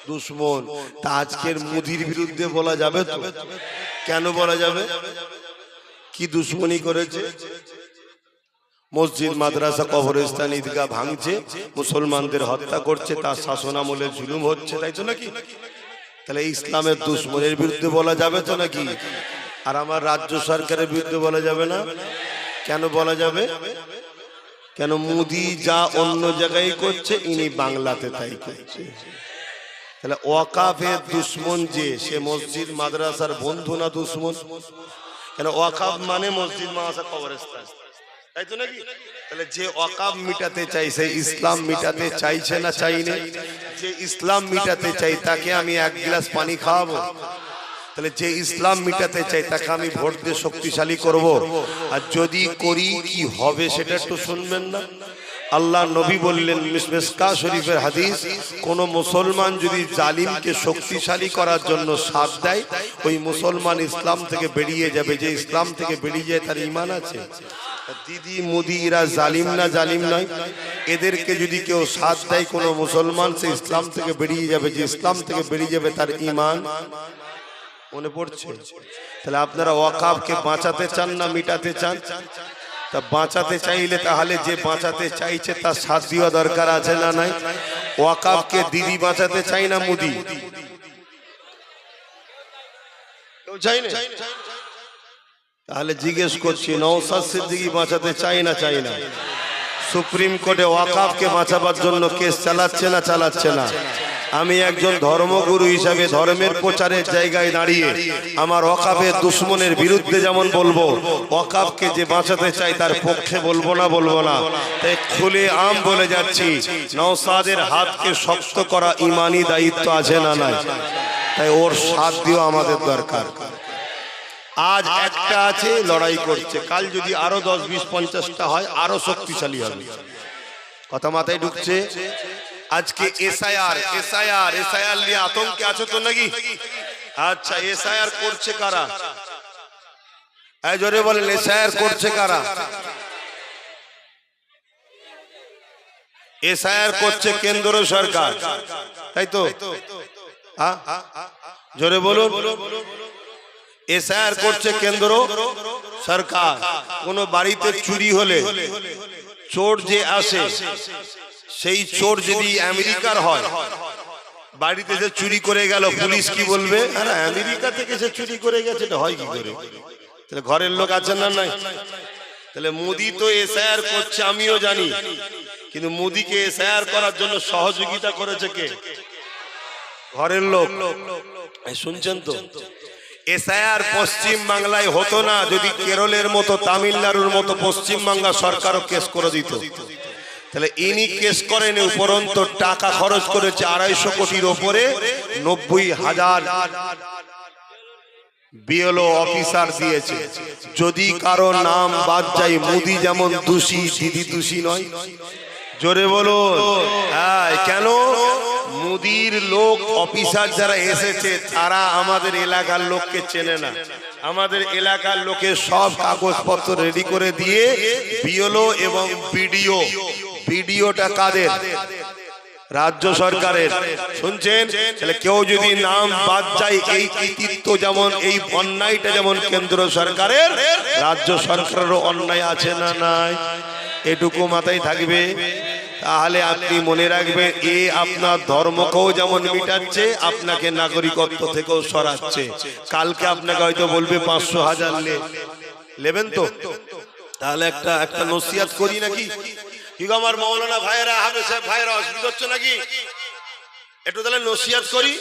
দুশ্মন। তা আজকের মোদির বিরুদ্ধে বলা যাবে তো? কেন বলা যাবে? কি দুশ্মনী করেছে? মসজিদ, মাদ্রাসা, কবরস্থান, ঈদগাহ ভাঙছে, মুসলমানদের হত্যা করছে, তার শাসন আমলে জুলুম হচ্ছে, তাই তো নাকি? তাহলে ইসলামের দুশ্মনের বিরুদ্ধে বলা যাবে তো নাকি? আর আমার রাজ্য সরকারের বিরুদ্ধে বলা যাবে না? কেন বলা যাবে? কেন? মোদি যা অন্য জায়গায় করছে, ইনি বাংলাতে তাই করছে। তাহলে ওয়াকাফের দুশ্মন যে, সে মসজিদ মাদ্রাসার বন্ধু না দুশ্মন? কেন? ওয়াকাফ মানে মসজিদ, মাদ্রাসা, কবরস্থান, তাই তো নাকি? তাহলে যে ওয়াকাফ মিটাতে চাইছে, ইসলাম মিটাতে চাইছে না চাইনে? যে ইসলাম মিটাতে চাই তাকে আমি এক গ্লাস পানি খাওয়াবো? তাহলে যে ইসলাম মিটাতে চাই তাকে আমি ভোট দিয়ে শক্তিশালী করব? আর যদি করি কি হবে সেটা একটু শুনবেন না? আল্লাহ নবী বললেন, মিসকাত শরীফের হাদিস, কোন মুসলমান যদি জালিমকে শক্তিশালী করার জন্য সাথ দেয়, ওই মুসলমান ইসলাম থেকে বেরিয়ে যাবে। যে ইসলাম থেকে বেরিয়ে যায় তার ঈমান আছে। দিদি মোদি এরা জালিম না জালিম নয়? এদেরকে যদি কেউ সাথ দেয় কোন মুসলমান, সে ইসলাম থেকে বেরিয়ে যাবে। যে ইসলাম থেকে বেরিয়ে যাবে তার ঈমান। মনে পড়ছে? তাহলে আপনারা ওয়াকাফকে বাঁচাতে চান না মিটাতে চান? তা বাঁচাতে চাইলে তাহলে যে বাঁচাতে চাইছে তার সাথ দেওয়া দরকার আছে না নাই? ওয়াকাফকে দিদি বাঁচাতে চাই না মোদি? কেউ চাই না? তাহলে জিজ্ঞেস করছি, নওশাদ সিদ্দিকী বাঁচাতে চাই না চাই না? সুপ্রিম কোর্টে ওয়াকাফকে বাঁচাবার জন্য কেস চালাচ্ছে না চালাচ্ছে না? আমি একজন ধর্মগুরু হিসাবে ধর্মের প্রচারের জায়গায় দাঁড়িয়ে আমার ওয়াকাফের দুশ্মনের বিরুদ্ধে যেমন বলবো, ওয়াকাফকে যে বাঁচাতে চাই তার পক্ষে বলবো না বলবো না? তাই খুলে আম বলে যাচ্ছি, নওশাদের হাতকে শক্ত করা ইমানি দায়িত্ব আছে না নাই? তাই ওর সাথ দিও আমাদের দরকার। আজ একটা আছে, লড়াই করছে, কাল যদি আরো 10, 20, 50টা হয় আরো শক্তিশালী হবে। কথা মাথায় ঢুকছে? আজকে এসআইআর নিয়ে আতঙ্কে আছো তো নাকি? আচ্ছা, এসআইআর করছে কারা? এই জোরে বলেন, এসআইআর করছে কারা? এসআইআর করছে কেন্দ্র সরকার, তাই তো? জোরে বলুন। এসআইআর করছে কেন্দ্র সরকার। কোন বাড়িতে চুরি হলে চোর যে আসে, সেই চোর যদি আমেরিকার হয়, বাড়িতে যে চুরি করে গেল, পুলিশ কি বলবে? আরে আমেরিকা থেকে সে চুরি করে গেছে, এটা হয় কি করে? তাহলে ঘরের লোক আছে না নাই? তাহলে মোদি তো এসআইআর করছে আমিও জানি, কিন্তু মোদিকে এসআইআর করার জন্য সহযোগিতা করেছে কে? ঘরের লোক। শুনছেন তো? এসআইআর পশ্চিম বাংলায় হতো না যদি কেরলের মতো, তামিলনাড়ুর মতো পশ্চিম বাংলা সরকারও কেস করে দিত। তাহলে ইনি কেস করেন, উপরন্তু টাকা খরচ করেছে 250 কোটির ওপরে, 90,000 বিএলও অফিসার দিয়েছে। যদি কারো নাম বাদ যায়, মোদি যেমন দোষী, দিদি দোষী নয়? জোরে বলুন। হ্যাঁ, কেন? মোদির লোক অফিসার যারা এসেছে তারা আমাদের এলাকার লোককে চেনে না। আমাদের এলাকার লোকের সব কাগজপত্র রেডি করে দিয়ে বিএলও এবং বিডিওটা কাদের? রাজ্য সরকারের। শুনছেন? তাহলে কেউ যদি নাম বাদ যায়, এই কৃতিত্ব যেমন, এই অন্যায়টা যেমন কেন্দ্র সরকারের, রাজ্য সরকারেরও অন্যায় আছে না নাই? এটুকু মাথায় থাকবে। তাহলে আপনি মনে রাখবেন, এ আপনার ধর্মকেও যেমন মিটাচ্ছে, আপনাকে নাগরিকত্ব থেকেও সরাচ্ছে। কালকে আপনাকে হয়তো বলবে 500,000 নেবেন তো? তাহলে একটা নসিহত করি নাকি? কি গো আমার মৌলানা ভাইরা, হাফেজ সাহেব ভাইরা, অসুবিধা হচ্ছে নাকি? একটু তাহলে নসিহত করি।